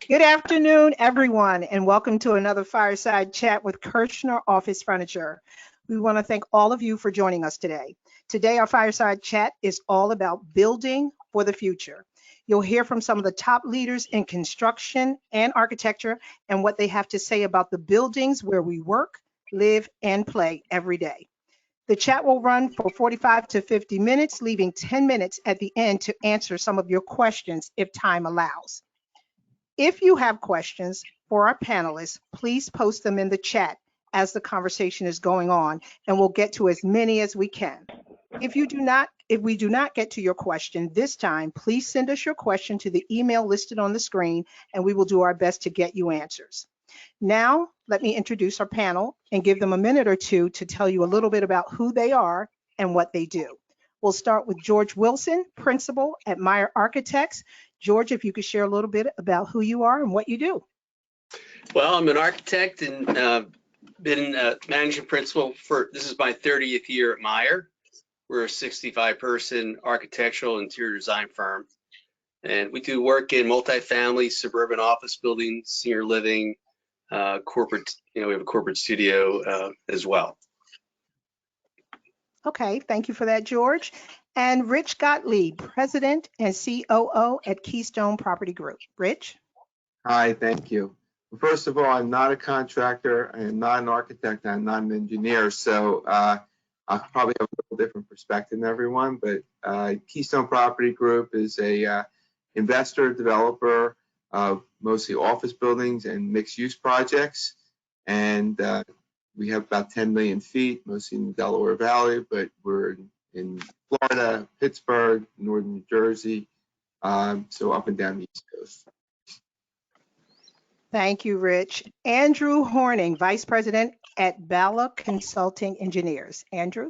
Good afternoon, everyone, and welcome to another Fireside Chat with Kirshner Office Furniture. We want to thank all of you for joining us today. Today, our Fireside Chat is all about building for the future. You'll hear from some of the top leaders in construction and architecture and what they have to say about the buildings where we work, live, and play every day. The chat will run for 45 to 50 minutes, leaving 10 minutes at the end to answer some of your questions if time allows. If you have questions for our panelists, please post them in the chat as the conversation is going on, and we'll get to as many as we can. If we do not get to your question this time, please send us your question to the email listed on the screen, and we will do our best to get you answers. Now, let me introduce our panel and give them a minute or two to tell you a little bit about who they are and what they do. We'll start with George Wilson, principal at Meyer Architects. George, if you could share a little bit about who you are and what you do. Well, I'm an architect and been managing principal for, this is my 30th year at Meyer. We're a 65-person architectural interior design firm. And we do work in multifamily, suburban office buildings, senior living, corporate, we have a corporate studio as well. Okay, thank you for that, George. And Rich Gottlieb, President and COO at Keystone Property Group. Rich? Hi, thank you. First of all, I'm not a contractor, I'm not an architect, I'm not an engineer, so I probably have a little different perspective than everyone, but Keystone Property Group is a investor, developer of mostly office buildings and mixed-use projects, and we have about 10 million feet, mostly in the Delaware Valley, but we're in Florida, Pittsburgh, northern New Jersey, so up and down the East Coast. Thank you, Rich. Andrew Horning, Vice President at Bala Consulting Engineers. Andrew?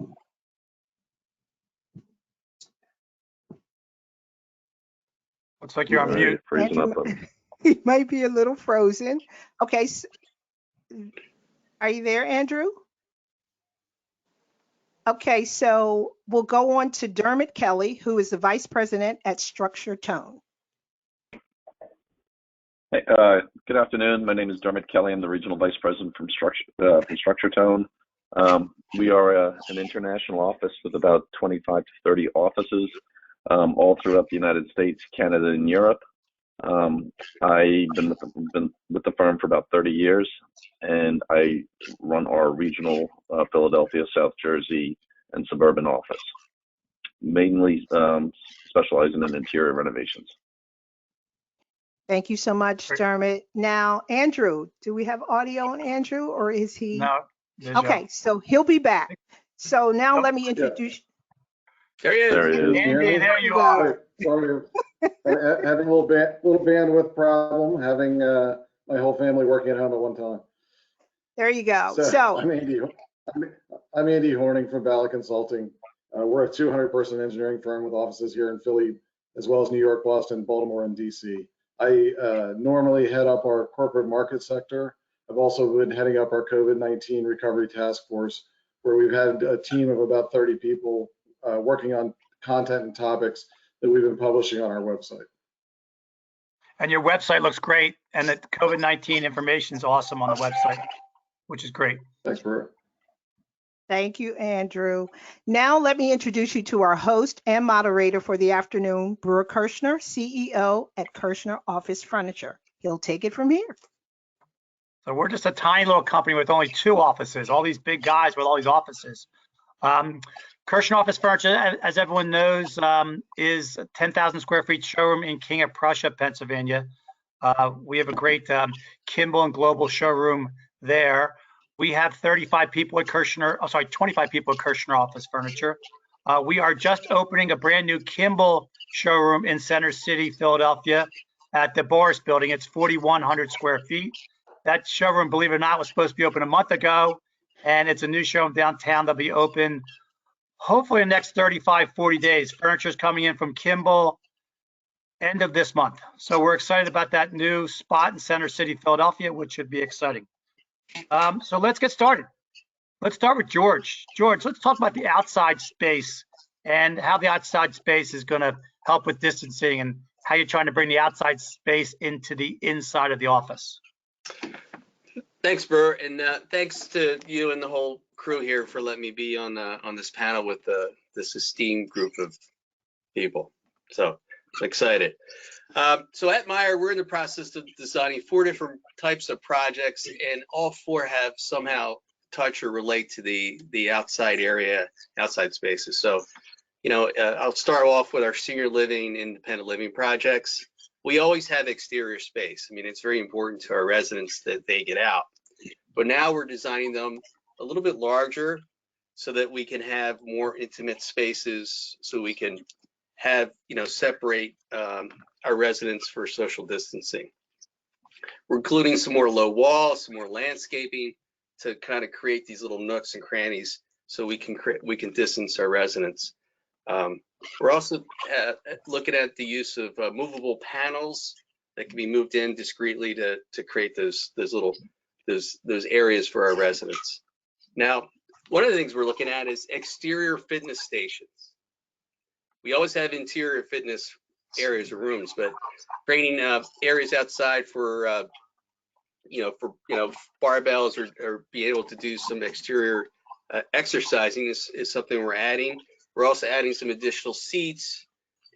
Looks like you're on mute. Andrew, he might be a little frozen. Okay, so, are you there, Andrew? Okay, so we'll go on to Dermot Kelly, who is the Vice President at Structure Tone. Hey, good afternoon. My name is Dermot Kelly. I'm the Regional Vice President from Structure Tone. We are an international office with about 25 to 30 offices all throughout the United States, Canada, and Europe. I've been with the firm for about 30 years, and I run our regional Philadelphia, South Jersey, and suburban office, mainly specializing in interior renovations. Thank you so much, Dermot. Now, Andrew, do we have audio on Andrew, or is he? No. Okay, so he'll be back. So now let me introduce. There he is. There he is. Andy, there you are. Sorry, having a little bandwidth problem, having my whole family working at home at one time. There you go. So I'm Andy Horning from Bala Consulting. We're a 200-person engineering firm with offices here in Philly, as well as New York, Boston, Baltimore, and DC. I normally head up our corporate market sector. I've also been heading up our COVID-19 recovery task force, where we've had a team of about 30 people working on content and topics that we've been publishing on our website. And your website looks great, and the COVID-19 information is awesome on the website, which is great. Thanks, Brewer. Thank you, Andrew. Now let me introduce you to our host and moderator for the afternoon, Brewer Kirshner, CEO at Kirshner Office Furniture. He'll take it from here. So we're just a tiny little company with only 2 offices, all these big guys with all these offices. Kirshner Office Furniture, as everyone knows, is a 10,000 square feet showroom in King of Prussia, Pennsylvania. We have a great Kimball and Global showroom there. We have 35 people at Kirshner, 25 people at Kirshner Office Furniture. We are just opening a brand new Kimball showroom in Center City, Philadelphia at the Boris Building. It's 4,100 square feet. That showroom, believe it or not, was supposed to be open a month ago, and it's a new showroom downtown that'll be open hopefully in the next 35, 40 days. Furniture is coming in from Kimball end of this month. So we're excited about that new spot in Center City, Philadelphia, which should be exciting. So let's get started. Let's start with George. George, let's talk about the outside space and how the outside space is going to help with distancing and how you're trying to bring the outside space into the inside of the office. Thanks, Burr, and thanks to you and the whole crew here for letting me be on this panel with this esteemed group of people. So I'm excited. So at Meyer, we're in the process of designing 4 different types of projects, and all 4 have somehow touch or relate to the outside area, outside spaces. So, you know, I'll start off with our senior living, independent living projects. We always have exterior space. I mean, it's very important to our residents that they get out. But now we're designing them a little bit larger so that we can have more intimate spaces, so we can have, you know, separate our residents for social distancing. We're including some more low walls, some more landscaping to kind of create these little nooks and crannies so we can distance our residents. We're also looking at the use of movable panels that can be moved in discreetly to create those areas for our residents. Now, one of the things we're looking at is exterior fitness stations. We always have interior fitness areas or rooms, but creating areas outside for barbells or be able to do some exterior exercising is something we're adding. We're also adding some additional seats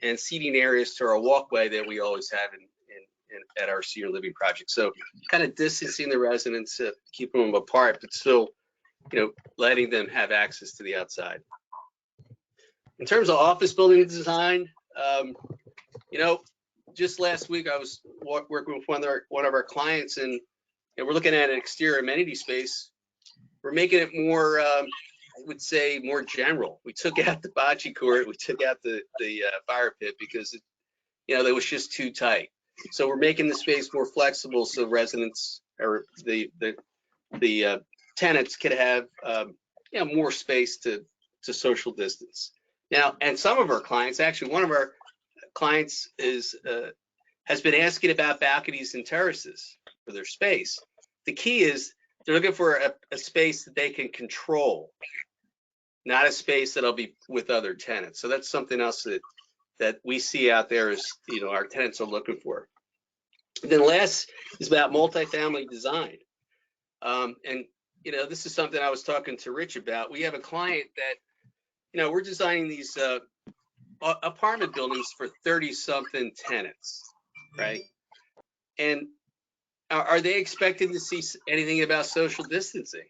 and seating areas to our walkway that we always have at our senior living project. So kind of distancing the residents, keeping them apart, but still, you know, letting them have access to the outside. In terms of office building design, you know, just last week I was working with one of our clients, and we're looking at an exterior amenity space. We're making it more, I would say, more general. We took out the bocce court, we took out the fire pit because you know, that was just too tight. So we're making the space more flexible so residents or the tenants could have you know, more space to social distance. Now, and some of our clients, actually one of our clients has been asking about balconies and terraces for their space. The key is they're looking for a space that they can control, not a space that'll be with other tenants. So that's something else that we see out there is, you know, our tenants are looking for. And then last is about multifamily design. And, you know, this is something I was talking to Rich about. We have a client that, you know, we're designing these apartment buildings for 30-something tenants, right? And are they expected to see anything about social distancing?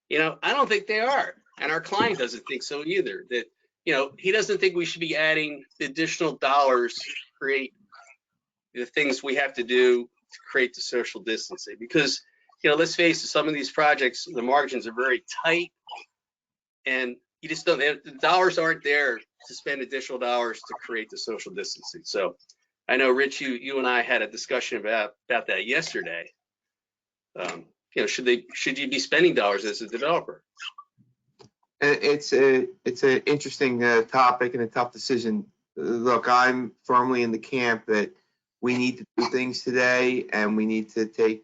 You know, I don't think they are. And our client doesn't think so either. That, you know, he doesn't think we should be adding additional dollars to create the things we have to do to create the social distancing. Because, you know, let's face it, some of these projects, the margins are very tight, and you just don't, the dollars aren't there to spend additional dollars to create the social distancing. So I know, Rich, you and I had a discussion about that yesterday. You know, should you be spending dollars as a developer? It's an interesting topic and a tough decision. Look, I'm firmly in the camp that we need to do things today, and we need to take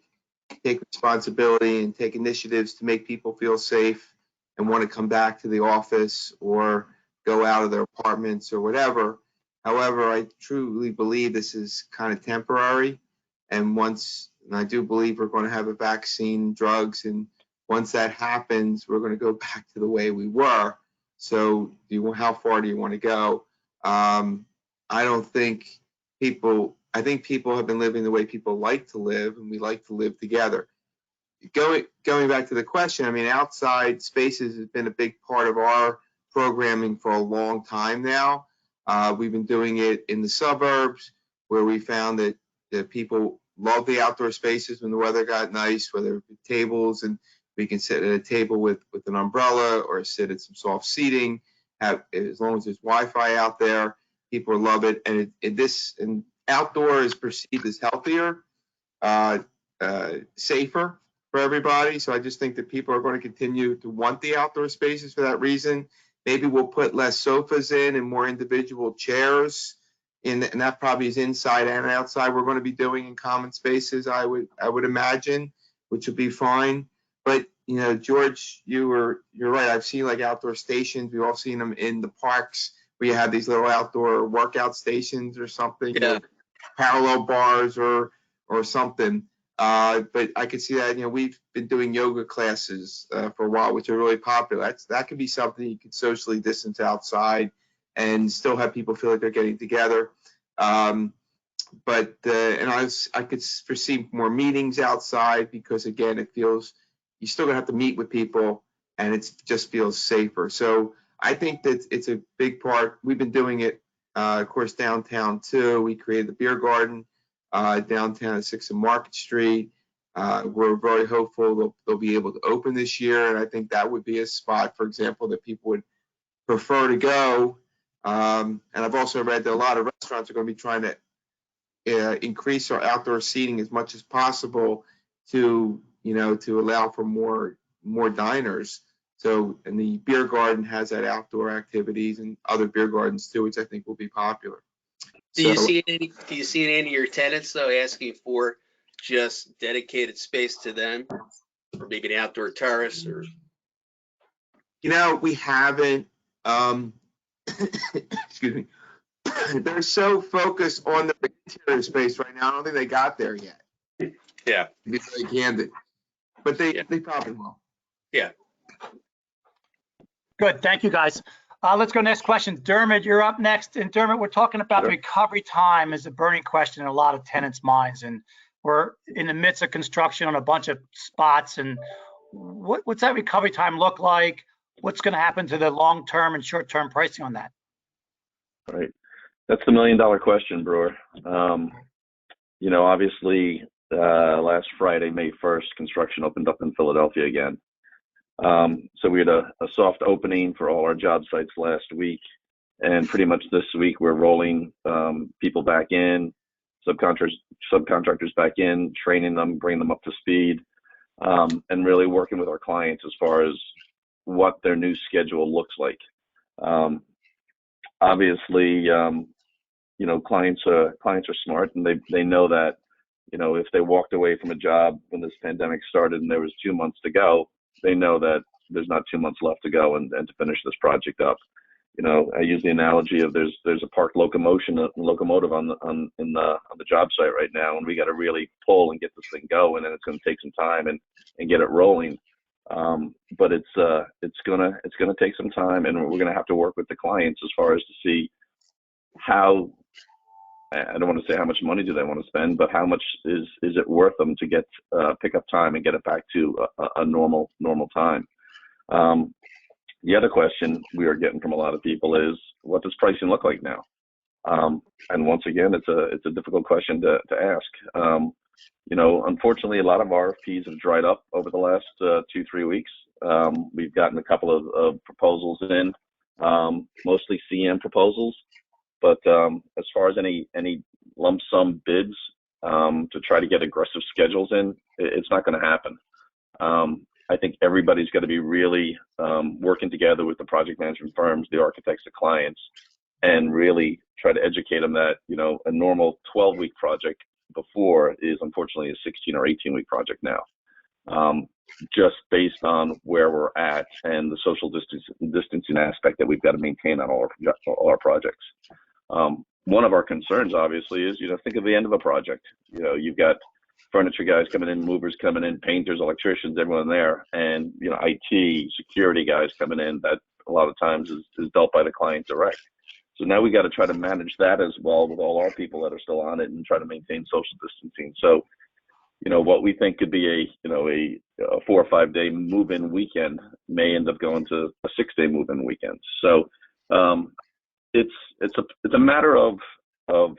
responsibility and take initiatives to make people feel safe and want to come back to the office or go out of their apartments or whatever. However, I truly believe this is kind of temporary. And I do believe we're going to have a vaccine, drugs, and once that happens, we're going to go back to the way we were. So how far do you want to go? I think people have been living the way people like to live, and we like to live together. Going back to the question, I mean, outside spaces has been a big part of our programming for a long time now. We've been doing it in the suburbs, where we found that people love the outdoor spaces when the weather got nice, whether it be tables, and we can sit at a table with an umbrella or sit at some soft seating. As long as there's Wi-Fi out there, people love it. And outdoor is perceived as healthier, safer for everybody. So I just think that people are going to continue to want the outdoor spaces for that reason. Maybe we'll put less sofas in and more individual chairs, and that probably is inside and outside. We're going to be doing in common spaces, I would imagine, which would be fine. But you know, George, you're right. I've seen like outdoor stations. We've all seen them in the parks where you have these little outdoor workout stations or something, Yeah. parallel bars or something. But I could see that, we've been doing yoga classes for a while, which are really popular. That could be something you could socially distance outside and still have people feel like they're getting together. But I could foresee more meetings outside because, again, it feels you still gonna have to meet with people, and it just feels safer. So I think that it's a big part. We've been doing it, of course, downtown too. We created the beer garden downtown at 6th and Market Street. We're very hopeful they'll be able to open this year, and I think that would be a spot, for example, that people would prefer to go. And I've also read that a lot of restaurants are going to be trying to increase our outdoor seating as much as possible to allow for more diners. So, and the beer garden has that outdoor activities and other beer gardens too, which I think will be popular. Do you see any of your tenants though asking for just dedicated space to them, or maybe an outdoor terrace, or? We haven't. Excuse me. They're so focused on the interior space right now. I don't think they got there yet. Yeah. To be very candid, but they probably will. Yeah. Good, thank you guys. Let's go next question. Dermot, you're up next. And Dermot, we're talking about Sure. recovery time as a burning question in a lot of tenants' minds. And we're in the midst of construction on a bunch of spots. And what's that recovery time look like? What's going to happen to the long-term and short-term pricing on that? Right. That's the $1 million question, Brewer. Obviously, last Friday, May 1st, construction opened up in Philadelphia again. So we had a soft opening for all our job sites last week. And pretty much this week, we're rolling people back in, subcontractors back in, training them, bringing them up to speed, and really working with our clients as far as what their new schedule looks like. Obviously, clients are smart, and they know that, if they walked away from a job when this pandemic started and there was 2 months to go, they know that there's not 2 months left to go and to finish this project up. I use the analogy of there's a parked locomotive on the job site right now, and we got to really pull and get this thing going, and it's going to take some time and get it rolling. But it's gonna take some time, and we're gonna have to work with the clients as far as to see how. I don't want to say how much money do they want to spend, but how much is it worth them to get pickup time and get it back to a normal time. The other question we are getting from a lot of people is, what does pricing look like now? And once again, it's a difficult question to ask. Unfortunately, a lot of RFPs have dried up over the last 2-3 weeks. We've gotten a couple of proposals in, mostly CM proposals. But as far as any lump sum bids to try to get aggressive schedules in, it's not going to happen. I think everybody's got to be really working together with the project management firms, the architects, the clients, and really try to educate them that, a normal 12-week project before is unfortunately a 16 or 18-week project now, just based on where we're at and the social distancing aspect that we've got to maintain on all our projects. One of our concerns, obviously, is, think of the end of a project. You've got furniture guys coming in, movers coming in, painters, electricians, everyone there, and, IT, security guys coming in, that a lot of times is dealt by the client direct. So now we got to try to manage that as well with all our people that are still on it and try to maintain social distancing. So, what we think could be a 4 or 5 day move-in weekend may end up going to a 6-day move-in weekend. So, it's a matter of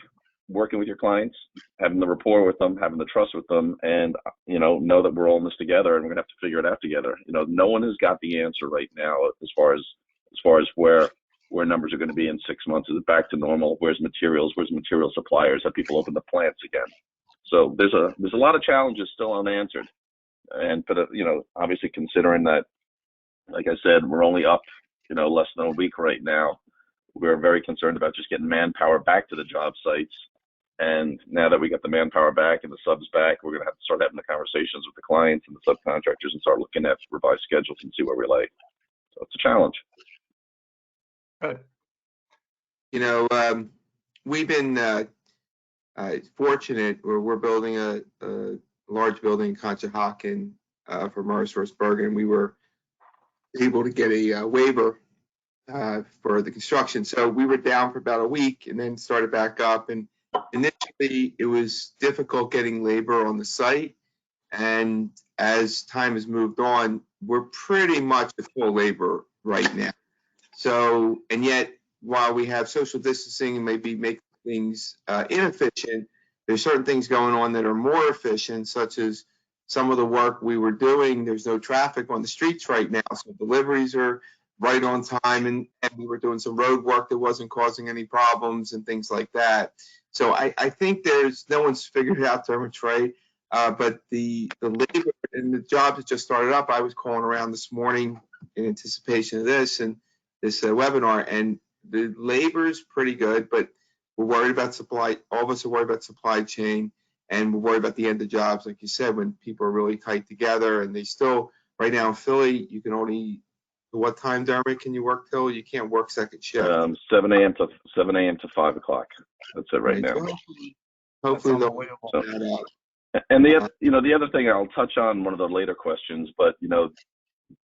working with your clients, having the rapport with them, having the trust with them, and know that we're all in this together, and we're gonna have to figure it out together. No one has got the answer right now as far as where numbers are going to be in 6 months. Is it back to normal? Where's materials? Where's material suppliers? Have people open the plants again? So there's a lot of challenges still unanswered, but obviously considering that, like I said, we're only up less than a week right now. We're very concerned about just getting manpower back to the job sites. And now that we got the manpower back and the subs back, we're going to have to start having the conversations with the clients and the subcontractors and start looking at revised schedules and see where we lay. So it's a challenge. Good. we've been fortunate where we're building a large building in Conshohocken for Morris Bergen. We were able to get a waiver for the construction. So we were down for about a week and then started back up. And initially, it was difficult getting labor on the site. And as time has moved on, we're pretty much at full labor right now. So, and yet, while we have social distancing and maybe make things inefficient, there's certain things going on that are more efficient, such as some of the work we were doing. There's no traffic on the streets right now, so deliveries are right on time, and we were doing some road work that wasn't causing any problems and things like that. So I think no one's figured it out, Dermot, right? But the labor and the jobs that just started up, I was calling around this morning in anticipation of this webinar, and the labor is pretty good, but we're worried about supply. All of us are worried about supply chain, and we're worried about the end of jobs, like you said, when people are really tight together. And they still, right now in Philly, you can only, what time, Dermot, can you work till? You can't work second shift. 7 a.m. to 5 o'clock. That's it right now. So hopefully they'll work unbelievable. that out. And the other thing, I'll touch on one of the later questions, but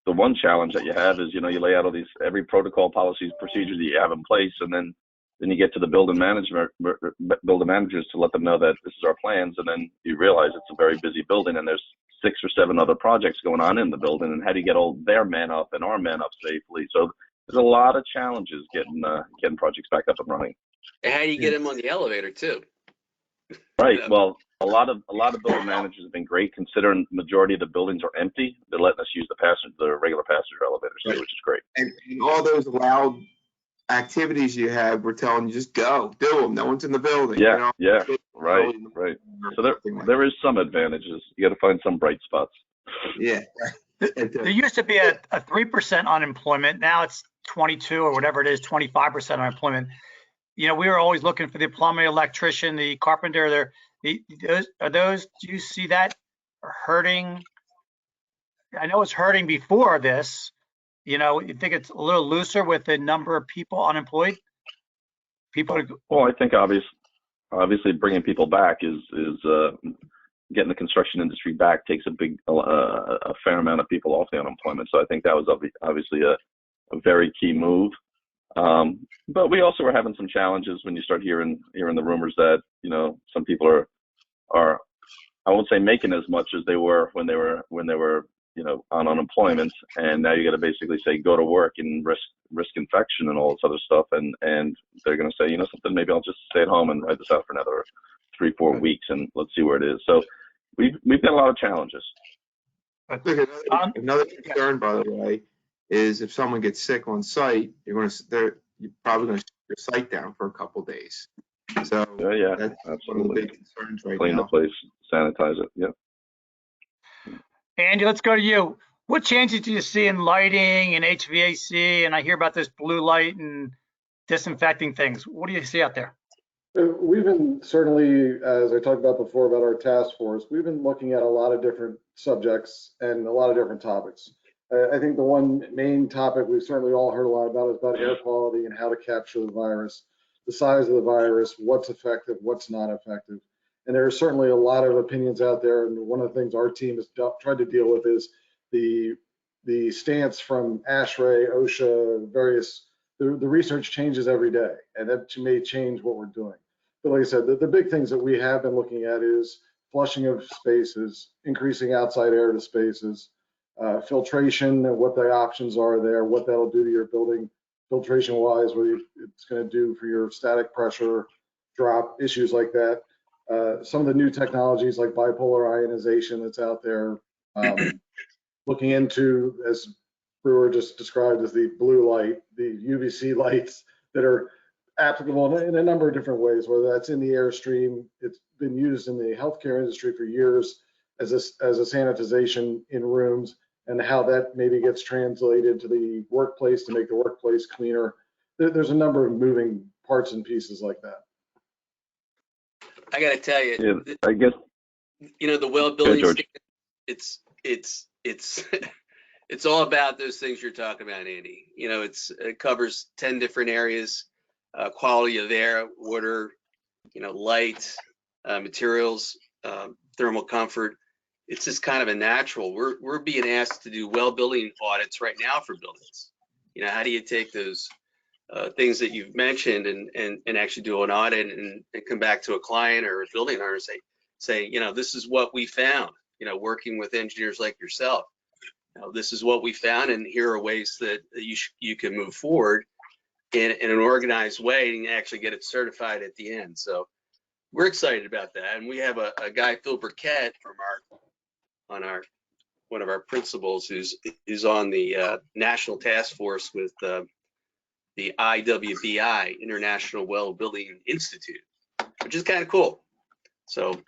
the one challenge that you have is, you lay out all these, every protocol, policies, procedures that you have in place, and then you get to the building managers to let them know that this is our plans, and then you realize it's a very busy building and there's 6 or 7 other projects going on in the building, and how do you get all their men up and our men up safely? So there's a lot of challenges getting projects back up and running. And how do you get them on the elevator too? Right. Well, a lot of building managers have been great, considering the majority of the buildings are empty. They're letting us use the regular passenger elevators, Right. which is great. And all those loud activities you have, we're telling you, just go, do them. No one's in the building. Yeah, right. So there is some advantages. You got to find some bright spots. Yeah. There used to be a 3% unemployment. Now it's 22 or whatever it is, 25% unemployment. We were always looking for the plumber, electrician, the carpenter. Do you see that hurting? I know it's hurting before this. You think it's a little looser with the number of people unemployed? Well, I think obviously bringing people back is getting the construction industry back takes a fair amount of people off the unemployment. So I think that was obviously a very key move. But we also were having some challenges when you start hearing the rumors that some people are I won't say making as much as they were when they were on unemployment, and now you got to basically say go to work and risk infection and all this other stuff, and they're going to say something, maybe I'll just stay at home and ride this out for another 3-4 weeks and let's see where it is. So we've got a lot of challenges. Another concern, by the way, is if someone gets sick on site, you're probably going to shut your site down for a couple days. So yeah, that's absolutely one of the big concerns right Clean now. the place, sanitize it. Yeah. Andy, let's go to you. What changes do you see in lighting and HVAC? And I hear about this blue light and disinfecting things. What do you see out there? We've been certainly, as I talked about before about our task force, we've been looking at a lot of different subjects and a lot of different topics. I think the one main topic we've certainly all heard a lot about is about air quality and how to capture the virus, the size of the virus, what's effective, what's not effective. And there are certainly a lot of opinions out there. And one of the things our team has tried to deal with is the stance from ASHRAE, OSHA, the research changes every day, and that may change what we're doing. But like I said, the big things that we have been looking at is flushing of spaces, increasing outside air to spaces, filtration and what the options are there, what that'll do to your building filtration wise, what it's going to do for your static pressure drop, issues like that. Some of the new technologies like bipolar ionization that's out there, looking into, as Brewer just described, as the blue light, the UVC lights that are applicable in a number of different ways, whether that's in the airstream. It's been used in the healthcare industry for years as a sanitization in rooms, and how that maybe gets translated to the workplace to make the workplace cleaner. There's a number of moving parts and pieces like that. I got to tell you, Yeah, I guess the well building, George. it's all about those things you're talking about, Andy. It covers 10 different areas. quality of air, water, light, materials, thermal comfort. It's just kind of a natural. We're being asked to do well building audits right now for buildings. How do you take those things that you've mentioned and actually do an audit and come back to a client or a building owner and say, this is what we found, working with engineers like yourself. This is what we found, and here are ways that you can move forward in an organized way and actually get it certified at the end. So we're excited about that. And we have a guy, Phil Burkett, from one of our principals who's on the national task force with the IWBI, International Well Building Institute, which is kind of cool. So,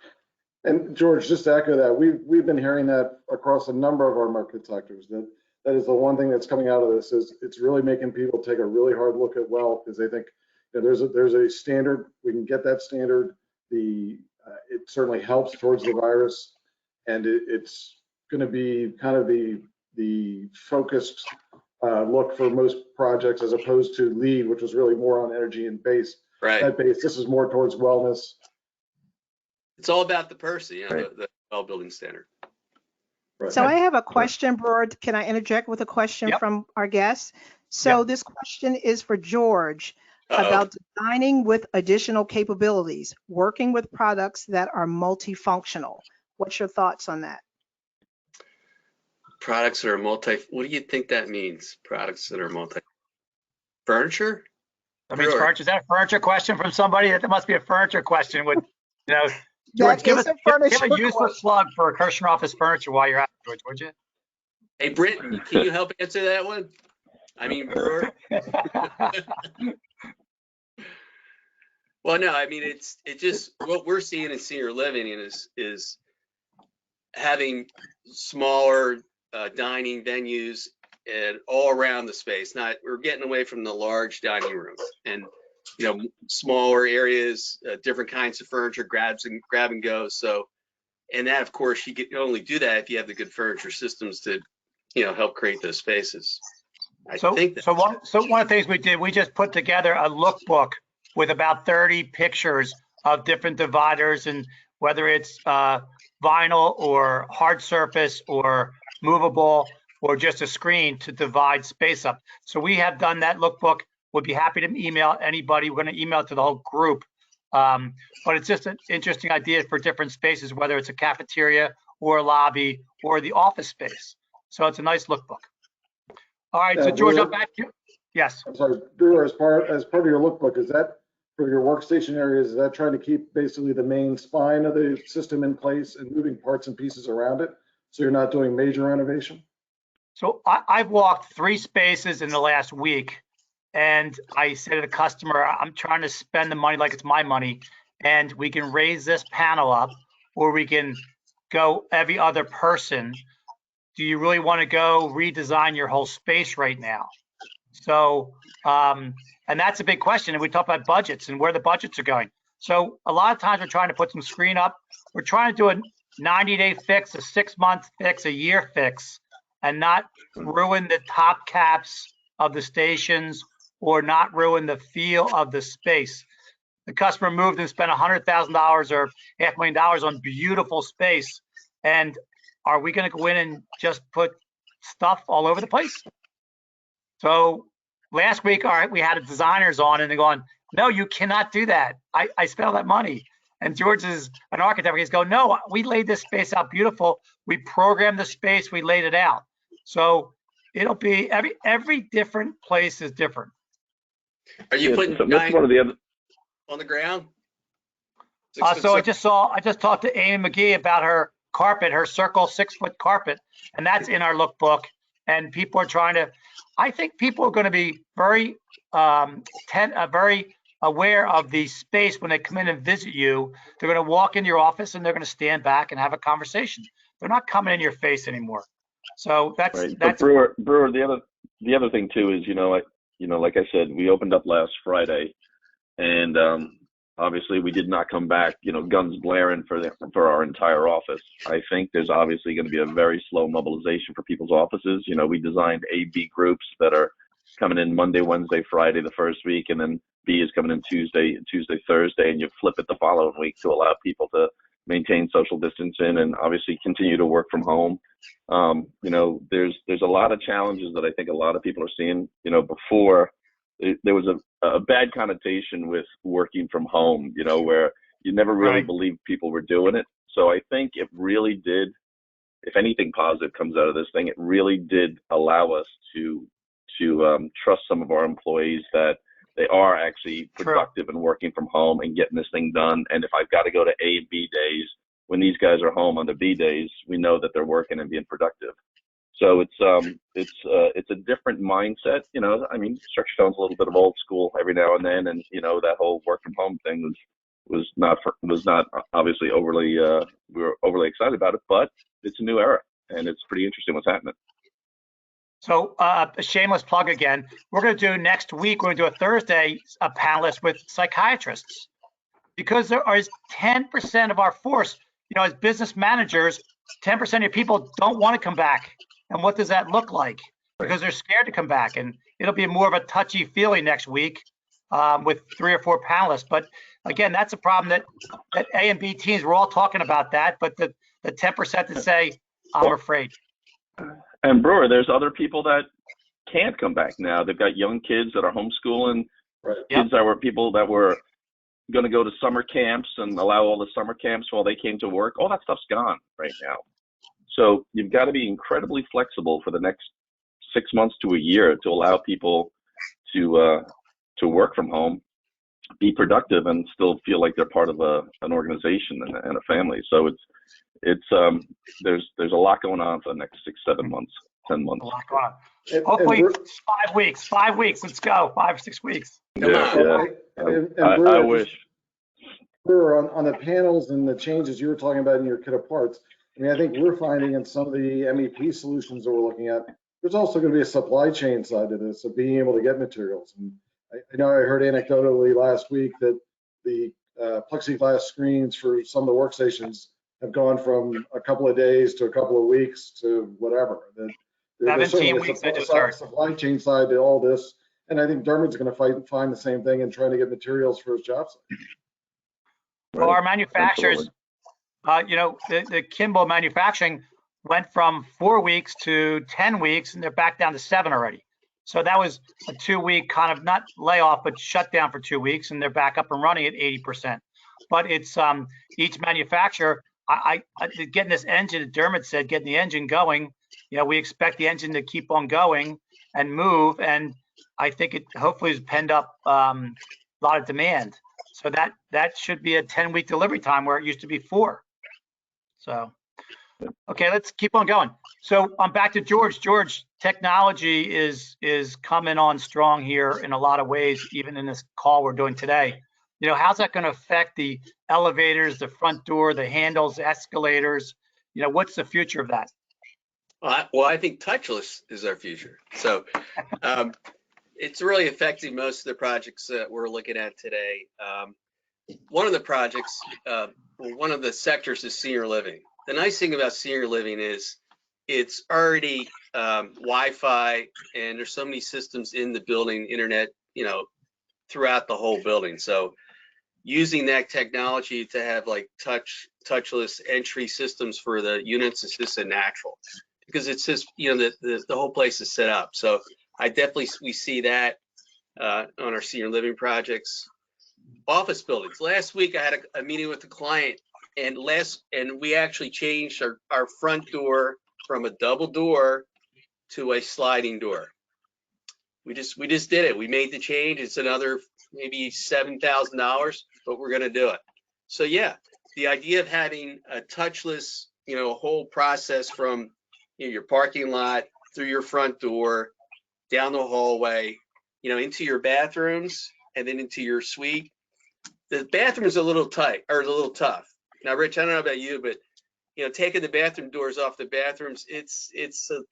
and George, just to echo that, we've been hearing that across a number of our market sectors. That is the one thing that's coming out of this, is it's really making people take a really hard look at well, because they think there's a standard. We can get that standard. It certainly helps towards the virus, and it's going to be kind of the focused look for most projects, as opposed to LEED, which was really more on energy and base. right. That base, this is more towards wellness. It's all about the person, Right. the well building standard. Right. So I have a question, Brewer. Can I interject with a question Yep. from our guest? So Yep. this question is for George Uh-oh. about designing with additional capabilities, working with products that are multifunctional. What's your thoughts on that? Products that are what do you think that means? Products that are furniture? I mean, Sure. furniture, is that a furniture question from somebody? That must be a furniture question with, George, That give is us a furniture give a useful question. plug for Kirshner Office Furniture while you're at it, George, would you? Hey, Britton, can you help answer that one? I mean, Brewer. Well, no, I mean, it's just what we're seeing in senior living is having smaller dining venues and all around the space. We're getting away from the large dining rooms and smaller areas, different kinds of furniture, grab and go. So, and that, of course, you can only do that if you have the good furniture systems to help create those spaces. So one of the things we did, we just put together a lookbook with about 30 pictures of different dividers, and whether it's vinyl or hard surface or movable or just a screen to divide space up. So we have done that lookbook. We'd be happy to email anybody. We're going to email it to the whole group. But it's just an interesting idea for different spaces, whether it's a cafeteria or a lobby or the office space. So it's a nice lookbook. All right, so George, Brewer, I'm back to you. Yes. I'm sorry, Brewer, as part of your lookbook, is that for your workstation areas, is that trying to keep basically the main spine of the system in place and moving parts and pieces around it, so you're not doing major renovation? So I've walked 3 spaces in the last week, and I said to the customer, I'm trying to spend the money like it's my money, and we can raise this panel up, or we can go every other person. Do you really want to go redesign your whole space right now? So, and that's a big question. And we talk about budgets and where the budgets are going. So a lot of times we're trying to put some screen up. We're trying to do a 90-day fix, a 6-month fix, a year fix, and not ruin the top caps of the stations or not ruin the feel of the space. The customer moved and spent $100,000 or $500,000 on beautiful space. And are we going to go in and just put stuff all over the place? So last week, we had designers on, and they're going, no, you cannot do that. I spent all that money. And George is an architect. He's going, no, we laid this space out beautiful. We programmed the space. We laid it out. So it'll be every different place is different. Are you putting so that's one of the other. on the ground? So I just talked to Amy McGee about her carpet, her circle 6-foot carpet, and that's in our lookbook. And people are trying to, I think people are going to be very, very aware of the space when they come in and visit you. They're going to walk in your office and they're going to stand back and have a conversation. They're not coming in your face anymore. So that's Right. that's But Brewer, the other thing too is, like I said, we opened up last Friday, and obviously we did not come back, guns blaring for our entire office. I think there's obviously going to be a very slow mobilization for people's offices. We designed A, B groups that are coming in Monday, Wednesday, Friday the first week, and then B is coming in Tuesday, Thursday, and you flip it the following week to allow people to maintain social distancing and obviously continue to work from home. You know, there's a lot of challenges that I think a lot of people are seeing. You know, before there was a bad connotation with working from home, you know, where you never really Right. believed people were doing it. So I think it really did, if anything positive comes out of this thing, it really did allow us to trust some of our employees that they are actually productive and working from home and getting this thing done. And if I've got to go to A and B days, when these guys are home on the B days, we know that they're working and being productive. So it's a different mindset. You know, I mean, Structure Town's a little bit of old school every now and then, and you know, that whole work from home thing was not obviously overly we were overly excited about it, but it's a new era and it's pretty interesting what's happening. So a shameless plug again. We're going to do next week. We're going to do a Thursday panelist with psychiatrists, because there is 10% of our force. You know, as business managers, 10% of your people don't want to come back. And what does that look like? Because they're scared to come back, and it'll be more of a touchy feely next week with 3 or 4 panelists. But again, that's a problem that A and B teams, we're all talking about that, but the 10% that say, I'm afraid. And Brewer, there's other people that can't come back now. They've got young kids that are homeschooling, kids that were people that were going to go to summer camps and allow all the summer camps while they came to work. All that stuff's gone right now. So you've got to be incredibly flexible for the next 6 months to a year to allow people to work from home, be productive, and still feel like they're part of an organization and a family. So it's there's a lot going on for the next 6, 7 months, 10 months. A lot going on. Hopefully, 5 weeks. 5 weeks. Let's go. 5 or 6 weeks. Yeah. I wish. On the panels and the changes you were talking about in your kit of parts, I mean, I think we're finding in some of the MEP solutions that we're looking at, there's also going to be a supply chain side to this, of being able to get materials. And I know I heard anecdotally last week that the plexiglass screens for some of the workstations have gone from a couple of days to a couple of weeks to whatever. There's 17 weeks, I just heard. Supply chain side to all this. And I think Dermot's going to find the same thing and trying to get materials for his job site. Well, our manufacturers, you know, the Kimball manufacturing went from 4 weeks to 10 weeks, and they're back down to 7 already. So that was a 2-week kind of, not layoff, but shut down for 2 weeks, and they're back up and running at 80%. But it's each manufacturer, getting this engine, Dermot said, getting the engine going, you know, we expect the engine to keep on going and move. And I think it hopefully has penned up a lot of demand. So that should be a 10-week delivery time where it used to be 4. So, okay, let's keep on going. So I'm back to George. George, technology is coming on strong here in a lot of ways, even in this call we're doing today. You know, how's that going to affect the elevators, the front door, the handles, escalators? You know, what's the future of that? Well, I think touchless is our future. So it's really affecting most of the projects that we're looking at today. One of the projects, one of the sectors is senior living. The nice thing about senior living is it's already Wi-Fi, and there's so many systems in the building, internet, you know, throughout the whole building. So using that technology to have like touchless entry systems for the units is just a natural, because it's just, you know, the whole place is set up. So we see that on our senior living projects. Office buildings. Last week I had a meeting with the client, and we actually changed our front door from a double door to a sliding door. We just did it. We made the change. It's another maybe $7,000, but we're going to do it. So yeah, the idea of having a touchless, you know, whole process from, you know, your parking lot through your front door, down the hallway, you know, into your bathrooms and then into your suite. The bathroom is a little tight, or a little tough. Now, Rich, I don't know about you, but you know, taking the bathroom doors off the bathrooms, it's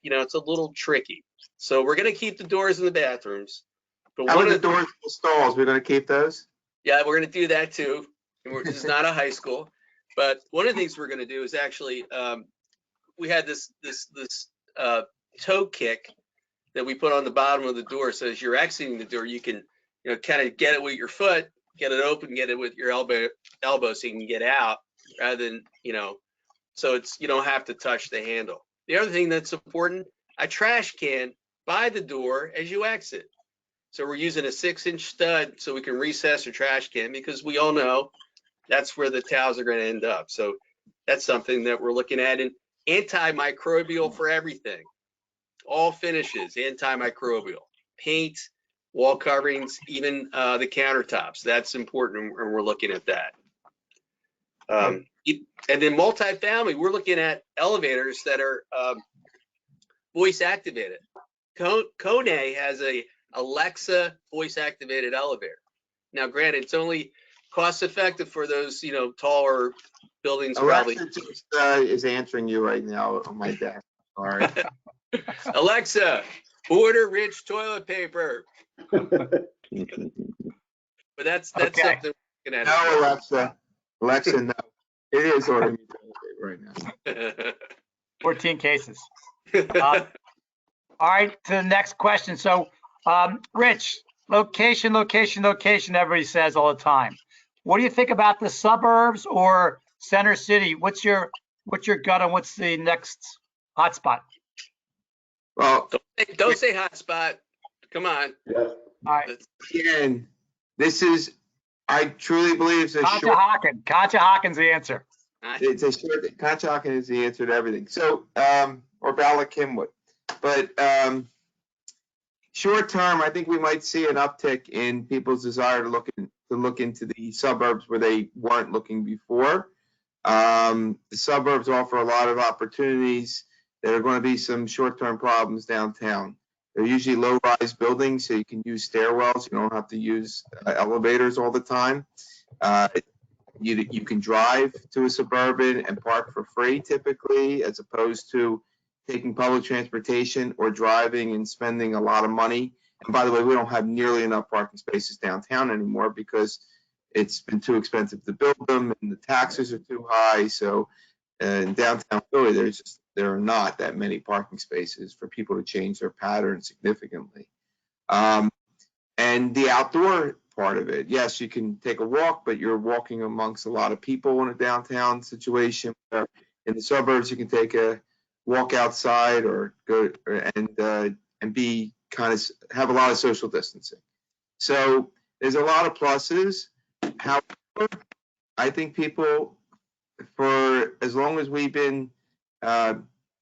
you know, it's a little tricky. So we're going to keep the doors in the bathrooms. But How about the doors in the stalls? We're going to keep those? Yeah, we're going to do that too. And this is not a high school, but one of the things we're going to do is actually we had this toe kick that we put on the bottom of the door. So as you're exiting the door, you can kind of get it with your foot, get it open, get it with your elbow so you can get out, rather than, so you don't have to touch the handle. The other thing that's important, a trash can by the door as you exit. So we're using a 6-inch stud so we can recess a trash can, because we all know that's where the towels are going to end up. So that's something that we're looking at. And antimicrobial for everything, all finishes, antimicrobial, paint, wall coverings, even the countertops. That's important, and we're looking at that. And then multifamily, we're looking at elevators that are voice activated. Kone has a Alexa voice activated elevator. Now, granted, it's only cost effective for those, taller buildings. Alexa Probably. just is answering you right now on my desk. Sorry. Alexa, order rich toilet paper. But that's Okay. something we're looking at. No, Alexa. Alexa, no. It is ordering me toilet paper right now. 14 cases. All right, to the next question. So, Rich, location, everybody says all the time. What do you think about the suburbs or center city? What's your gut on what's the next hotspot? Well, Don't say hotspot. Come on. Yeah. All right. again, I truly believe it's a short. Conshohocken's the answer. It's a short. Conshohocken is the answer to everything. So, or Bala Kimwood. But short term, I think we might see an uptick in people's desire to look into the suburbs where they weren't looking before. The suburbs offer a lot of opportunities. There are going to be some short-term problems downtown. They're usually low-rise buildings, so you can use stairwells. You don't have to use elevators all the time. You can drive to a suburban and park for free typically, as opposed to taking public transportation or driving and spending a lot of money. And by the way, we don't have nearly enough parking spaces downtown anymore because it's been too expensive to build them and the taxes are too high. So in downtown Philly, there are not that many parking spaces for people to change their pattern significantly. And the outdoor part of it, yes, you can take a walk, but you're walking amongst a lot of people in a downtown situation. In the suburbs, you can take a walk outside or go and be kind of have a lot of social distancing. So there's a lot of pluses. However, I think people, for as long as we've been a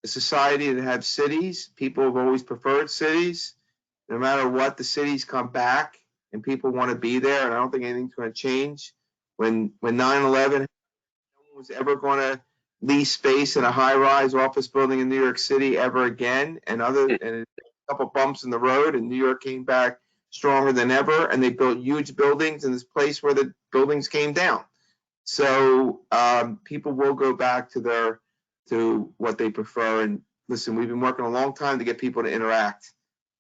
society that have cities, people have always preferred cities. No matter what, the cities come back and people want to be there, and I don't think anything's going to change. When 9/11, no one was ever going to lease space in a high-rise office building in New York City ever again, and a couple bumps in the road, and New York came back stronger than ever, and they built huge buildings in this place where the buildings came down. So people will go back to what they prefer. And listen, we've been working a long time to get people to interact.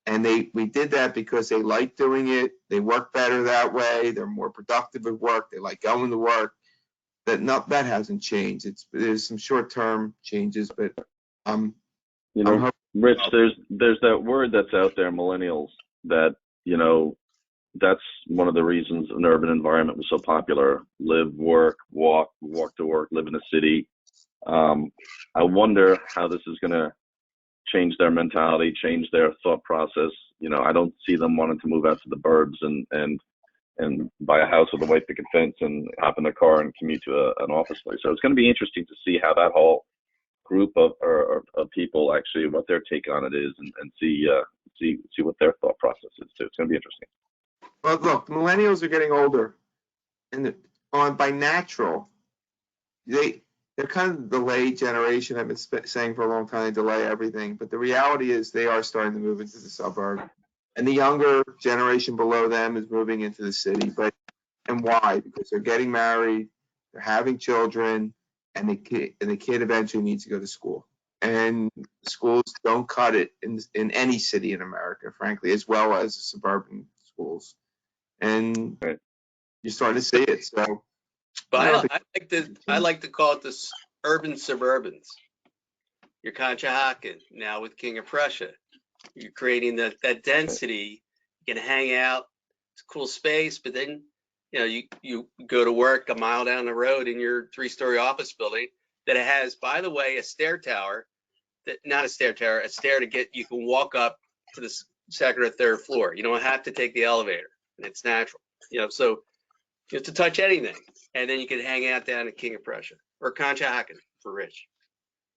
And we did that because they like doing it. They work better that way. They're more productive at work. They like going to work. That hasn't changed. There's some short-term changes, but Rich, there's that word that's out there, millennials, that that's one of the reasons an urban environment was so popular. Live, work, walk to work, live in a city. I wonder how this is going to change their mentality, change their thought process. I don't see them wanting to move out to the burbs and buy a house with a white picket fence and hop in their car and commute to an office place. So it's going to be interesting to see how that whole group of people actually, what their take on it is, and see what their thought process is too. It's going to be interesting. Well, look, millennials are getting older, and by natural, they're kind of the delayed generation. I've been saying for a long time, they delay everything. But the reality is they are starting to move into the suburb. And the younger generation below them is moving into the city. And why? Because they're getting married, they're having children, and the kid eventually needs to go to school. And schools don't cut it in any city in America, frankly, as well as the suburban schools. And you're starting to see it. So But I like to call it the urban suburbans. You're Conshohocken now with King of Prussia. You're creating that density. You can hang out, cool space, but then, you go to work a mile down the road in your 3-story office building that has, by the way, a stair tower, not a stair tower, a stair you can walk up to the second or third floor. You don't have to take the elevator, and it's natural, so you have to touch anything. And then you can hang out down at King of Prussia or Conshohocken for Rich.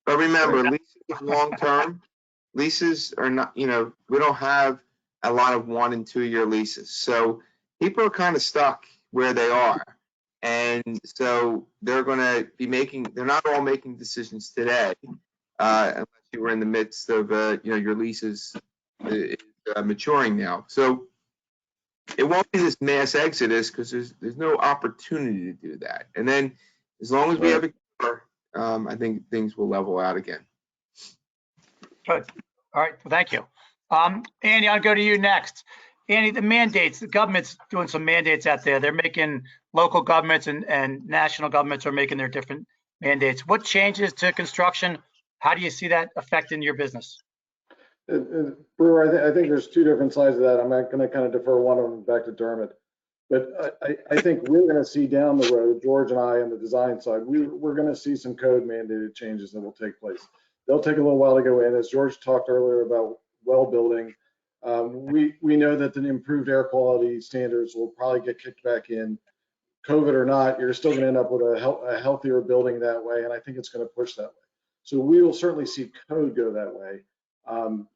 But remember, leases are long-term. Leases are not, we don't have a lot of 1 and 2 year leases. So people are kind of stuck where they are. And so they're going to be they're not all making decisions today, unless you were in the midst of, your leases maturing now. So it won't be this mass exodus because there's no opportunity to do that. And then as long as we have a cure, I think things will level out again. Good. All right. Well, thank you. Andy, I'll go to you next. Andy, the mandates, the government's doing some mandates out there. They're making local governments and national governments are making their different mandates. What changes to construction? How do you see that affecting your business? Brewer, I think there's 2 different sides of that. I'm going to kind of defer one of them back to Dermot. But I think we're going to see down the road, George and I on the design side, we're going to see some code mandated changes that will take place. They'll take a little while to go in. As George talked earlier about well building, we know that the improved air quality standards will probably get kicked back in. COVID or not, you're still going to end up with a healthier building that way, and I think it's going to push that way. So we will certainly see code go that way. On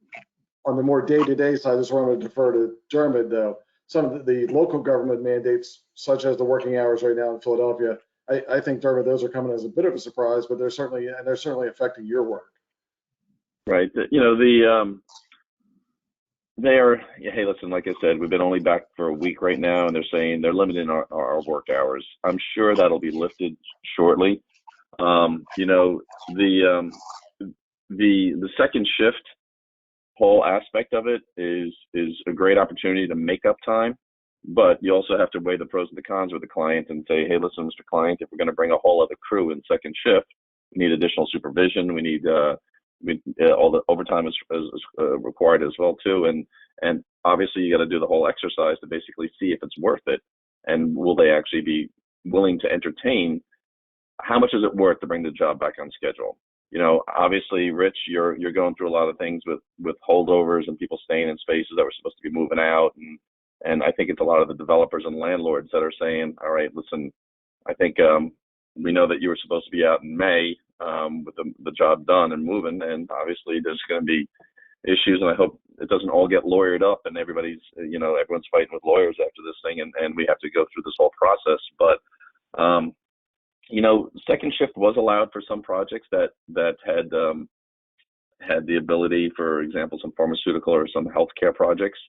the more day-to-day side, this is where I'm going to defer to Dermot, though. Some of the local government mandates, such as the working hours right now in Philadelphia, I think, Dermot, those are coming as a bit of a surprise, but they're certainly affecting your work. Right. Hey, listen, like I said, we've been only back for a week right now, and they're saying they're limiting our work hours. I'm sure that'll be lifted shortly. The second shift whole aspect of it is a great opportunity to make up time, but you also have to weigh the pros and the cons with the client and say, hey, listen, Mr. Client, if we're going to bring a whole other crew in second shift, we need additional supervision. We need all the overtime is required as well too, and obviously you got to do the whole exercise to basically see if it's worth it, and will they actually be willing to entertain how much is it worth to bring the job back on schedule. Obviously, Rich, you're going through a lot of things with holdovers and people staying in spaces that were supposed to be moving out, and I think it's a lot of the developers and landlords that are saying, all right, listen, I think we know that you were supposed to be out in May with the job done and moving, and obviously there's going to be issues, and I hope it doesn't all get lawyered up and everyone's fighting with lawyers after this thing, and we have to go through this whole process. But second shift was allowed for some projects that had the ability, for example, some pharmaceutical or some healthcare projects.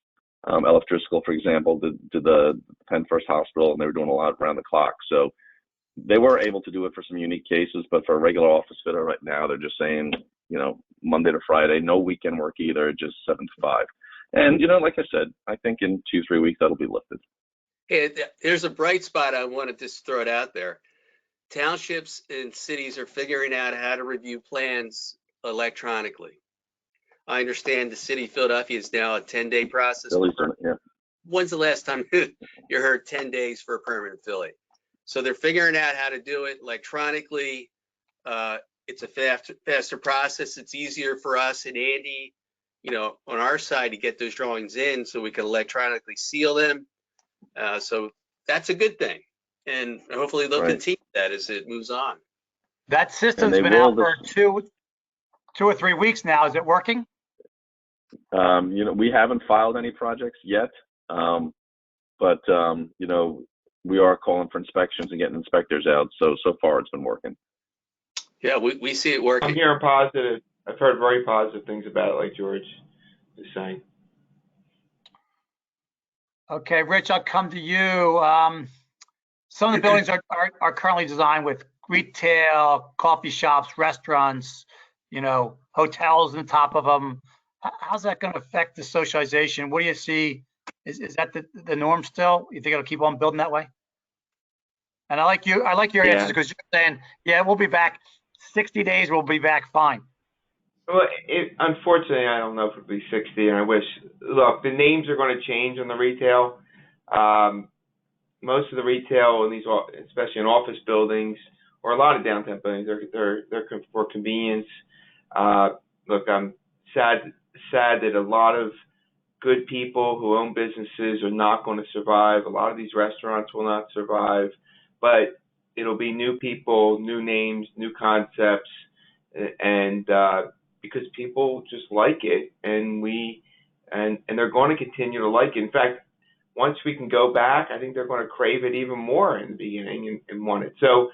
LF Driscoll, for example, did the Penn First Hospital, and they were doing a lot around the clock. So they were able to do it for some unique cases, but for a regular office fitter right now, they're just saying, Monday to Friday, no weekend work either, just 7 to 5. And, like I said, I think in 2-3 weeks, that'll be lifted. Hey, there's a bright spot. I wanted to throw it out there. Townships and cities are figuring out how to review plans electronically. I understand the city of Philadelphia is now a 10-day process. Yeah. When's the last time you heard 10 days for a permit in Philly? So they're figuring out how to do it electronically. It's a faster process. It's easier for us and Andy, on our side to get those drawings in so we can electronically seal them. So that's a good thing. And hopefully they'll continue that as it moves on. That system's been out for 2 or 3 weeks now. Is it working? We haven't filed any projects yet, but we are calling for inspections and getting inspectors out. So far it's been working. Yeah, we see it working. I'm hearing positive. I've heard very positive things about it, like George is saying. Okay, Rich, I'll come to you. Some of the buildings are currently designed with retail, coffee shops, restaurants, hotels on the top of them. How's that going to affect the socialization? What do you see? Is that the norm still? You think it'll keep on building that way? And I like your answers because you're saying, yeah, we'll be back 60 days. We'll be back fine. Well, unfortunately, I don't know if it'll be 60, and I wish. Look, the names are going to change on the retail. Most of the retail in these, especially in office buildings or a lot of downtown buildings, they're for convenience. Look, I'm sad that a lot of good people who own businesses are not going to survive. A lot of these restaurants will not survive, but it'll be new people, new names, new concepts, and because people just like it, and they're going to continue to like it. In fact, once we can go back, I think they're going to crave it even more in the beginning and want it. So,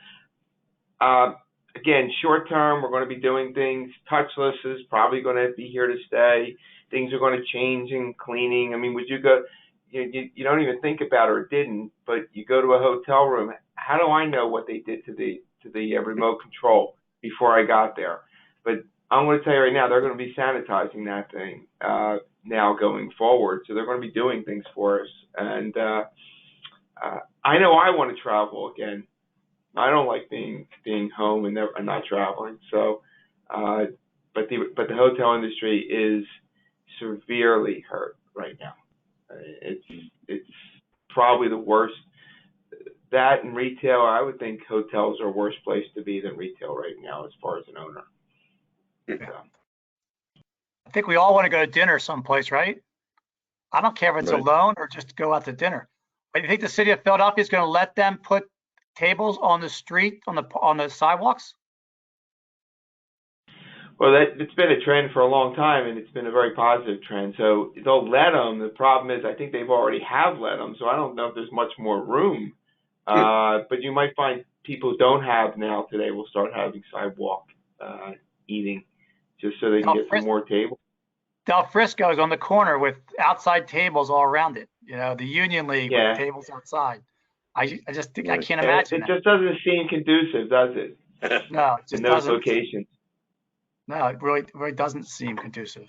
again, short term, we're going to be doing things. Touchless is probably going to be here to stay. Things are going to change in cleaning. I mean, would you go? You don't even think about it or didn't, but you go to a hotel room. How do I know what they did to the remote control before I got there? But I'm going to tell you right now, they're going to be sanitizing that thing now going forward. So they're going to be doing things for us. And I know I want to travel again. I don't like being home and not traveling. So, but the hotel industry is severely hurt right now. It's probably the worst. That and retail, I would think hotels are a worse place to be than retail right now as far as an owner. So. I think we all want to go to dinner someplace, right? I don't care if it's alone or just go out to dinner. But you think the city of Philadelphia is going to let them put tables on the street, on the sidewalks? Well, it's been a trend for a long time, and it's been a very positive trend. So they'll let them. The problem is, I think they've already have let them. So I don't know if there's much more room. But you might find people who don't have now today will start having sidewalk eating, just so they can get some more tables. Del Frisco's on the corner with outside tables all around it. You know, the Union League with tables outside. I just think I can't imagine it just doesn't seem conducive, does it? No, it just in those doesn't. Locations. No, it really doesn't seem conducive.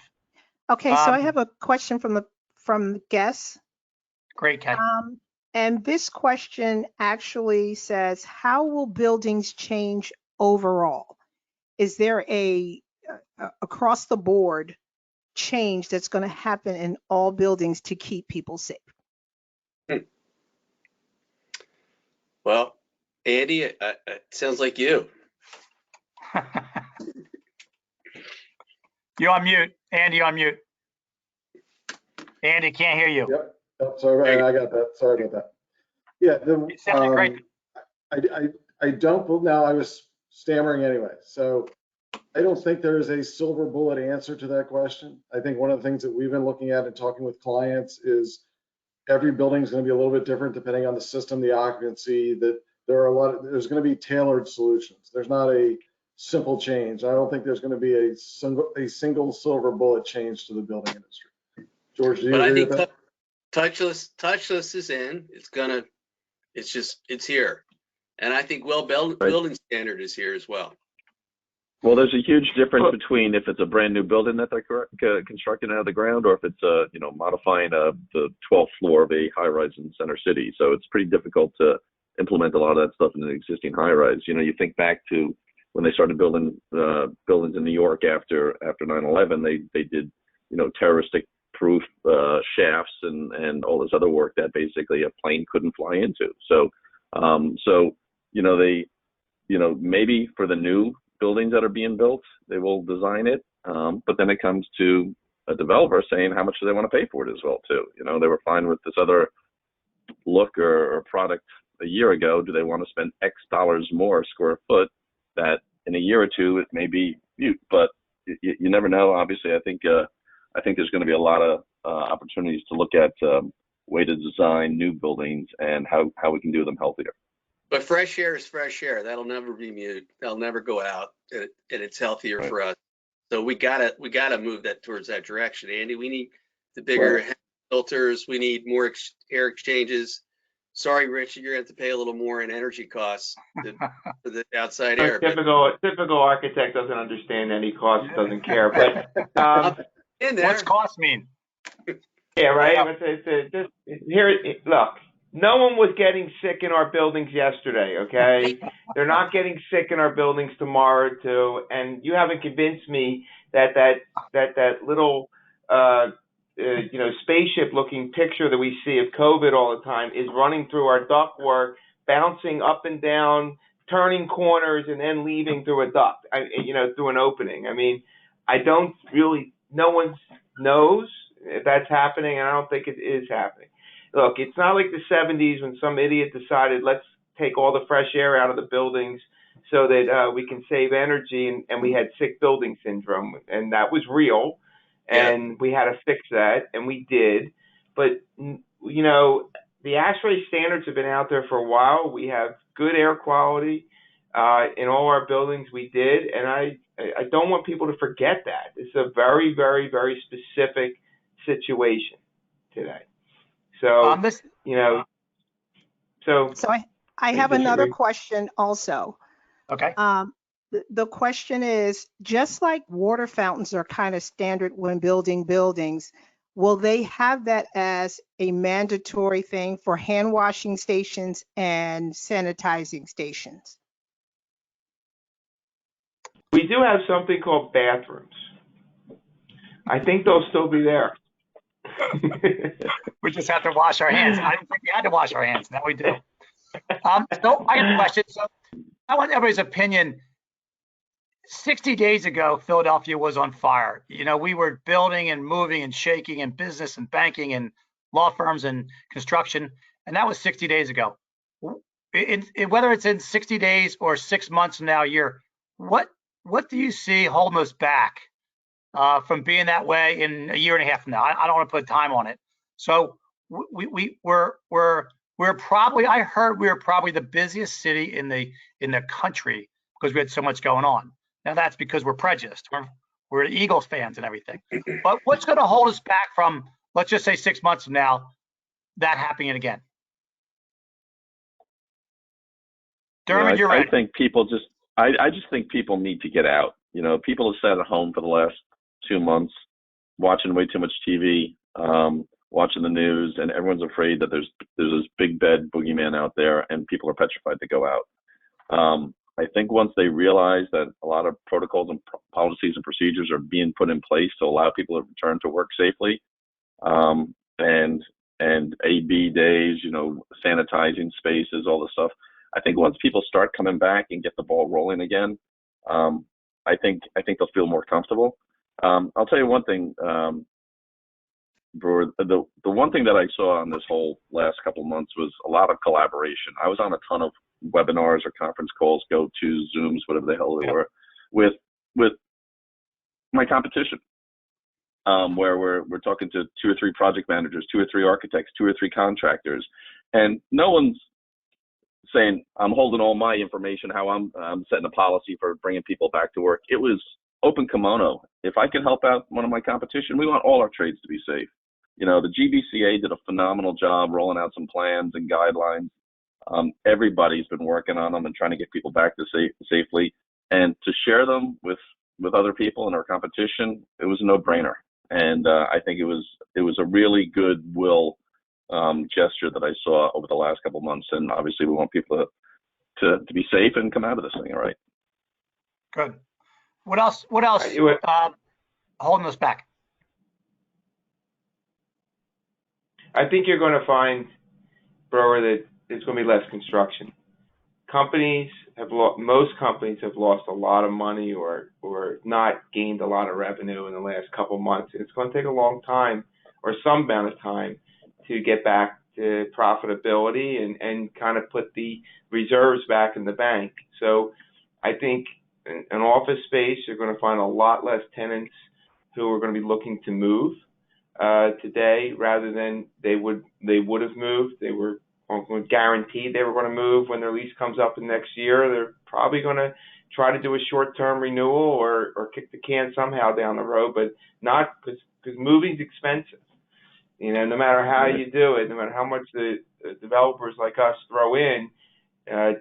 Okay, so I have a question from the guests. Great, Kat. And this question actually says, how will buildings change overall? Is there a across the board change that's going to happen in all buildings to keep people safe? Well, Andy, it sounds like you. You're on mute. Andy, you're on mute. Andy, can't hear you. Yep. Oh, sorry, I got that. Sorry about that. Yeah. You sounded great. I don't. Now I was stammering anyway. So I don't think there is a silver bullet answer to that question. I think one of the things that we've been looking at and talking with clients is every building is going to be a little bit different depending on the system, the occupancy. That there's going to be tailored solutions. There's not a simple change. I don't think there's going to be a single silver bullet change to the building industry. George, do you agree with that? Touchless is in. It's here. And I think building standard is here as well. Well, there's a huge difference between if it's a brand new building that they're constructing out of the ground, or if it's modifying the 12th floor of a high-rise in Center City. So it's pretty difficult to implement a lot of that stuff in an existing high-rise. You think back to when they started building buildings in New York after 9/11, they did terroristic-proof shafts and all this other work that basically a plane couldn't fly into. So maybe for the new buildings that are being built, they will design it, but then it comes to a developer saying how much do they want to pay for it as well too. They were fine with this other look or product a year ago. Do they want to spend X dollars more square foot that in a year or two it may be mute, but you never know. Obviously, I think there's going to be a lot of opportunities to look at way to design new buildings and how we can do them healthier. But fresh air is fresh air. That'll never be mute. That'll never go out, and it's healthier for us. So we gotta move that towards that direction, Andy. We need the bigger filters. We need more air exchanges. Sorry, Rich, you're going to have to pay a little more in energy costs for the outside air. Typical architect doesn't understand any cost, doesn't care. But what's cost mean? Yeah, right. Look. No one was getting sick in our buildings yesterday, okay? They're not getting sick in our buildings tomorrow too. And you haven't convinced me that little spaceship-looking picture that we see of COVID all the time is running through our ductwork, bouncing up and down, turning corners, and then leaving through a duct, through an opening. I mean, no one knows if that's happening, and I don't think it is happening. Look, it's not like the 70s when some idiot decided, let's take all the fresh air out of the buildings so that we can save energy, and we had sick building syndrome, and that was real, and we had to fix that, and we did. But, the ASHRAE standards have been out there for a while. We have good air quality in all our buildings. We did, and I don't want people to forget that. It's a very, very, very specific situation today. So, So I have another question also. Okay. The question is, just like water fountains are kind of standard when building buildings, will they have that as a mandatory thing for hand washing stations and sanitizing stations? We do have something called bathrooms. I think they'll still be there. We just have to wash our hands. I didn't think we had to wash our hands. Now we do. So I have a question. So I want everybody's opinion. 60 days ago, Philadelphia was on fire. We were building and moving and shaking and business and banking and law firms and construction. And that was 60 days ago. Whether it's in 60 days or 6 months from now, a year, what do you see holding us back from being that way in a year and a half from now? I don't want to put time on it. So we're probably, I heard we were probably the busiest city in the country because we had so much going on. Now that's because we're prejudiced. We're Eagles fans and everything. But what's going to hold us back from, let's just say 6 months from now, that happening again? Dermot, you're right. I think people I just think people need to get out. People have sat at home for the last 2 months, watching way too much TV, watching the news, and everyone's afraid that there's this big bad boogeyman out there, and people are petrified to go out. I think once they realize that a lot of protocols and policies and procedures are being put in place to allow people to return to work safely, and AB days, sanitizing spaces, all this stuff. I think once people start coming back and get the ball rolling again, I think they'll feel more comfortable. I'll tell you one thing, Brewer. The one thing that I saw on this whole last couple of months was a lot of collaboration. I was on a ton of webinars or conference calls, go-to Zooms, whatever the hell they were, with my competition, where we're talking to 2 or 3 project managers, 2 or 3 architects, 2 or 3 contractors, and no one's saying I'm holding all my information, how I'm setting a policy for bringing people back to work. It was open kimono. If I can help out one of my competition, we want all our trades to be safe. The GBCA did a phenomenal job rolling out some plans and guidelines. Everybody's been working on them and trying to get people back to safely, and to share them with other people in our competition, it was a no-brainer. And I think it was a really goodwill gesture that I saw over the last couple of months. And obviously, we want people to be safe and come out of this thing all right. Good. What else holding us back? I think you're going to find, Brewer, that there's going to be less construction. Most companies have lost a lot of money or not gained a lot of revenue in the last couple of months. It's going to take a long time or some amount of time to get back to profitability and kind of put the reserves back in the bank. So I think in an office space, you're going to find a lot less tenants who are going to be looking to move today rather than they would have moved. They were guaranteed they were going to move when their lease comes up in next year. They're probably going to try to do a short-term renewal or kick the can somehow down the road, but not because moving's expensive. No matter how you do it, no matter how much the developers like us throw in,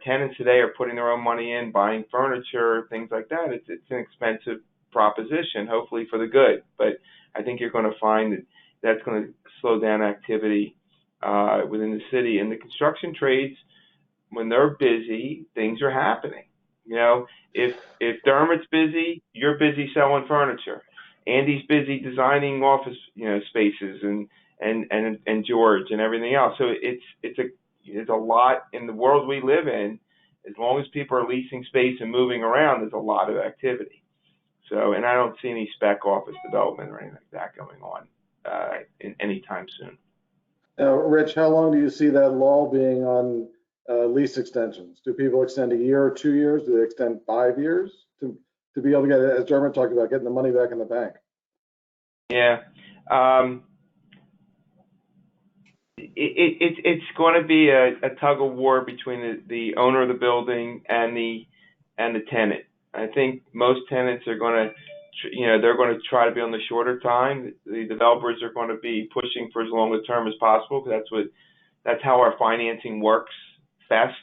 tenants today are putting their own money in, buying furniture, things like that. It's an expensive proposition, hopefully for the good. But I think you're going to find that that's going to slow down activity within the city. And the construction trades, when they're busy, things are happening. If Dermot's busy, you're busy selling furniture. Andy's busy designing office, spaces, and George and everything else. So it's a lot in the world we live in. As long as people are leasing space and moving around, there's a lot of activity. So, and I don't see any spec office development or anything like that going on in any time soon. Now, Rich, how long do you see that lull being on lease extensions? Do people extend a year or 2 years? Do they extend 5 years to be able to get, as Dermot talked about, getting the money back in the bank? Yeah. It's going to be a tug of war between the owner of the building and the tenant. I think most tenants are going to, they're going to try to be on the shorter time. The developers are going to be pushing for as long a term as possible, because that's how our financing works best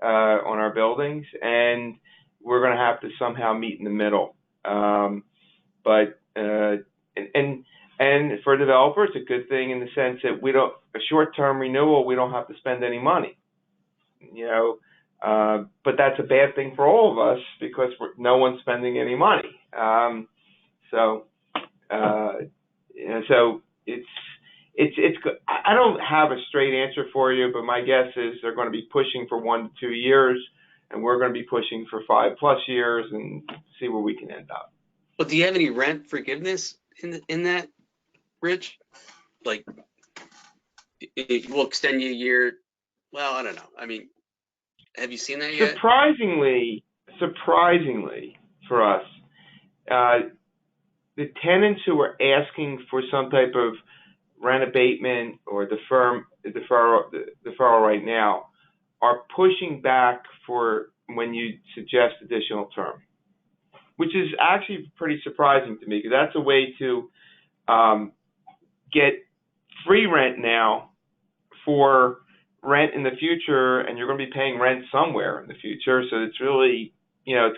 on our buildings, and we're going to have to somehow meet in the middle. And for developers, it's a good thing in the sense that a short-term renewal, we don't have to spend any money, but that's a bad thing for all of us because no one's spending any money. So it's good. I don't have a straight answer for you, but my guess is they're going to be pushing for 1 to 2 years, and we're going to be pushing for 5+ years and see where we can end up. Well, do you have any rent forgiveness in that, Rich? Like, we'll extend you a year. Well, I don't know. I mean, have you seen that yet? Surprisingly for us, the tenants who are asking for some type of rent abatement or deferral right now are pushing back for when you suggest additional term, which is actually pretty surprising to me, because that's a way to get free rent now for rent in the future, and you're going to be paying rent somewhere in the future. So it's really, I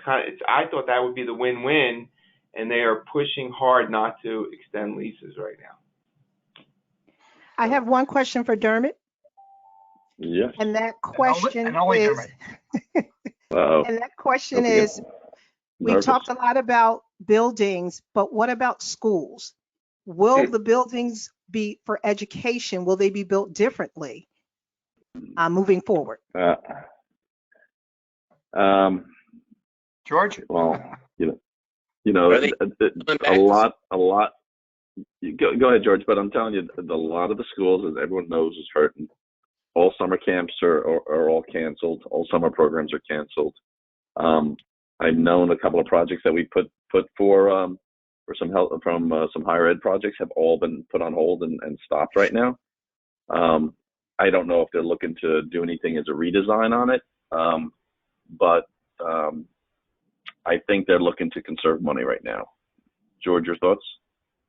thought that would be the win-win, and they are pushing hard not to extend leases right now. I have one question for Dermot. Yes. And that question and only is, Wow. and that question is, we've talked a lot about buildings, but what about schools? Will the buildings be for education? Will they be built differently moving forward? George? Well, a lot. Go ahead, George. But I'm telling you, a lot of the schools, as everyone knows, is hurting. All summer camps are all canceled. All summer programs are canceled. I've known a couple of projects that we put for some help from some higher ed projects have all been put on hold and stopped right now. I don't know if they're looking to do anything as a redesign on it, but I think they're looking to conserve money right now. George, your thoughts?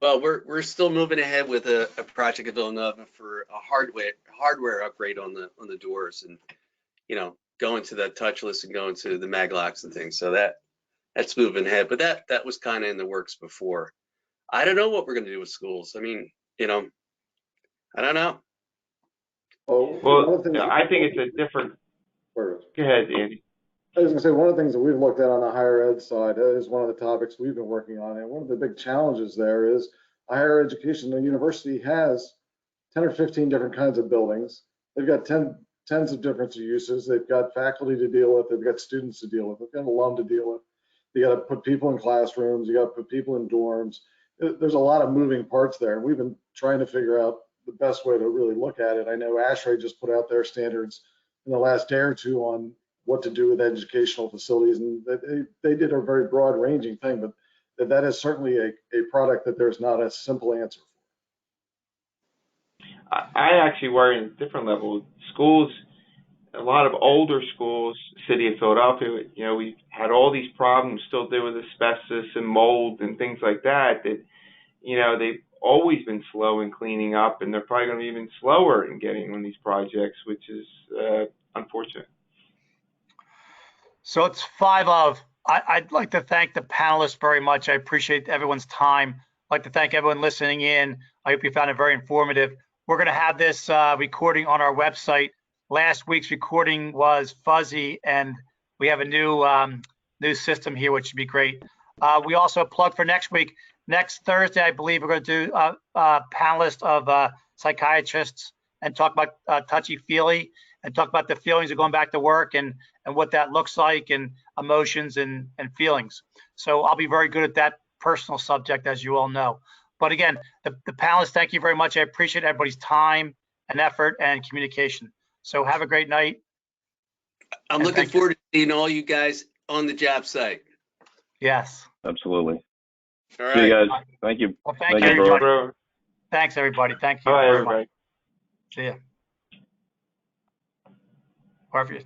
Well, we're still moving ahead with a project at Villanova for a hardware upgrade on the doors, and going to the touchless and going to the mag locks and things. So that's moving ahead. But that was kind of in the works before. I don't know what we're going to do with schools. I mean, I don't know. Well, I think it's a different. Go ahead, Andy. I was going to say, one of the things that we've looked at on the higher ed side is one of the topics we've been working on. And one of the big challenges there is higher education. The university has 10 or 15 different kinds of buildings. They've got tens of different uses. They've got faculty to deal with. They've got students to deal with. They've got alum to deal with. You got to put people in classrooms. You got to put people in dorms. There's a lot of moving parts there. And we've been trying to figure out the best way to really look at it. I know ASHRAE just put out their standards in the last day or two on what to do with educational facilities, and they did a very broad ranging thing, but that is certainly a product that there's not a simple answer for. I actually worry on a different level. Schools, a lot of older schools, city of Philadelphia, we've had all these problems still dealing with asbestos and mold and things like that, they've always been slow in cleaning up, and they're probably going to be even slower in getting on these projects, which is unfortunate. So it's 5 of. I'd like to thank the panelists very much. I appreciate everyone's time. I'd like to thank everyone listening in. I hope you found it very informative. We're going to have this recording on our website. Last week's recording was fuzzy, and we have a new system here, which should be great. We also plug for next week. Next Thursday, I believe we're going to do a panelist of psychiatrists and talk about touchy-feely and talk about the feelings of going back to work and what that looks like and emotions and feelings. So I'll be very good at that personal subject, as you all know. But again, the panelists, thank you very much. I appreciate everybody's time and effort and communication. So have a great night. I'm looking forward to seeing all you guys on the job site. Yes. Absolutely. All right. See you guys. Thank you. Well, thank you, Thank you, everybody. Bro. Thanks, everybody. Thank you Bye, very everybody. much. See ya. Or if you